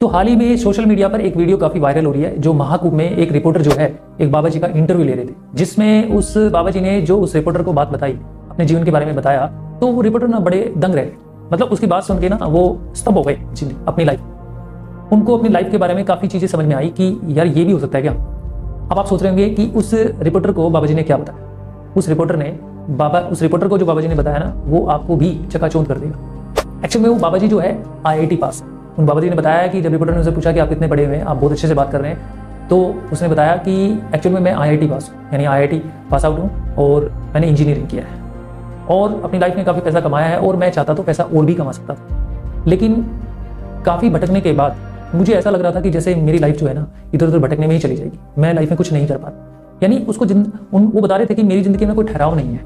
तो हाल ही में social media पर एक वीडियो काफी वायरल हो रही है, जो महाकुंभ में एक रिपोर्टर जो है एक बाबा जी का इंटरव्यू ले रहे थे, जिसमें उस बाबा जी ने जो उस रिपोर्टर को बात बताई, अपने जीवन के बारे में बताया, तो वो रिपोर्टर ना बड़े दंग रहे। मतलब उसकी बात सुन के ना वो स्तब्ध हो गए अपनी लाइफ। उनको अपनी लाइफ के बारे में काफी चीजें समझ में आई कि यार ये भी हो सकता है क्या। अब आप सोच रहे होंगे कि उस रिपोर्टर को बाबा जी ने क्या बताया। उस रिपोर्टर को जो बाबा जी ने बताया ना, वो आपको भी चकाचौंध कर देगा। एक्चुअली में वो बाबा जी जो है IIT पास। उन बाबा जी ने बताया कि जब रिपोर्टर ने उनसे पूछा कि आप कितने बड़े हुए हैं, आप बहुत अच्छे से बात कर रहे हैं, तो उसने बताया कि एक्चुअली में मैं IIT पास हूँ, यानी IIT पास आउट हूँ और मैंने इंजीनियरिंग किया है और अपनी लाइफ में काफ़ी पैसा कमाया है और मैं चाहता तो पैसा और भी कमा सकता था। लेकिन काफ़ी भटकने के बाद मुझे ऐसा लग रहा था कि जैसे मेरी लाइफ जो है ना इधर उधर भटकने में ही चली जाएगी, मैं लाइफ में कुछ नहीं कर पाता। यानी उसको वो बता रहे थे कि मेरी जिंदगी में कोई ठहराव नहीं है।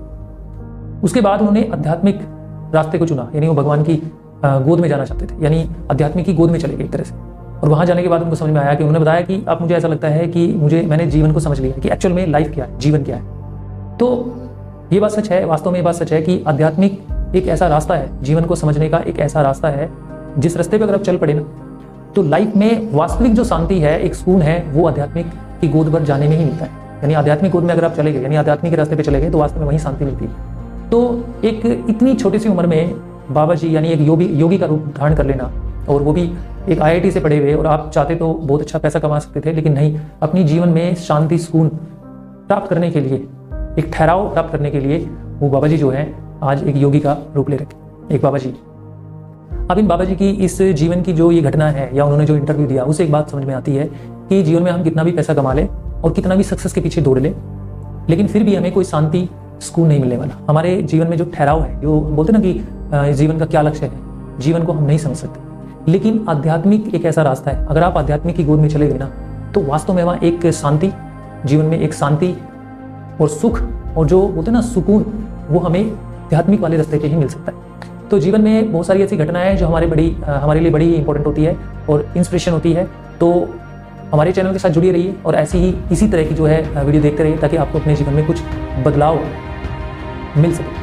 उसके बाद उन्होंने आध्यात्मिक रास्ते को चुना, यानी वो भगवान की गोद में जाना चाहते थे, यानी आध्यात्मिक की गोद में चले गए एक तरह से। और वहां जाने के बाद उनको समझ में आया कि उन्होंने बताया कि अब मुझे ऐसा लगता है कि मैंने जीवन को समझ लिया है कि एक्चुअल में लाइफ क्या है, जीवन क्या है। तो ये बात सच है, वास्तव में ये बात सच है कि आध्यात्मिक एक ऐसा रास्ता है, जीवन को समझने का एक ऐसा रास्ता है, जिस रास्ते पर अगर आप चल पड़े ना तो लाइफ में वास्तविक जो शांति है, एक सुकून है, वो आध्यात्मिक की गोद पर जाने में ही मिलता है। यानी आध्यात्मिक गोद में अगर आप चले गए, यानी आध्यात्मिक के रास्ते पे चले गए, तो वास्तव में वहीं शांति मिलती है। तो एक इतनी छोटी सी उम्र में बाबा जी यानी एक योगी का रूप धारण कर लेना, और वो भी एक IIT से पढ़े हुए, और आप चाहते तो बहुत अच्छा पैसा कमा सकते थे, लेकिन नहीं, अपनी जीवन में शांति सुकून प्राप्त करने के लिए, एक ठहराव प्राप्त करने के लिए वो बाबा जी जो है आज एक योगी का रूप ले रखे, एक बाबा जी। अब इन बाबा जी की इस जीवन की जो ये घटना है, या उन्होंने जो इंटरव्यू दिया, उससे एक बात समझ में आती है कि जीवन में हम कितना भी पैसा कमा लें और कितना भी सक्सेस के पीछे दौड़ लें, लेकिन फिर भी हमें कोई शांति सुकून नहीं मिलने वाला। हमारे जीवन में जो ठहराव है, जो बोलते ना कि जीवन का क्या लक्ष्य है, जीवन को हम नहीं समझ सकते। लेकिन आध्यात्मिक एक ऐसा रास्ता है, अगर आप आध्यात्मिक की गोद में चले गए ना, तो वास्तव में वहाँ एक शांति, जीवन में एक शांति और सुख, और जो बोलते ना सुकून, वो हमें आध्यात्मिक वाले रास्ते पे ही मिल सकता है। तो जीवन में बहुत सारी ऐसी घटनाएं हैं जो हमारे लिए बड़ी इंपॉर्टेंट होती है और इंस्पिरेशन होती है। तो हमारे चैनल के साथ जुड़े रहिए और इसी तरह की जो है वीडियो देखते रहिए, ताकि आपको अपने जीवन में कुछ बदलाव मिल सके।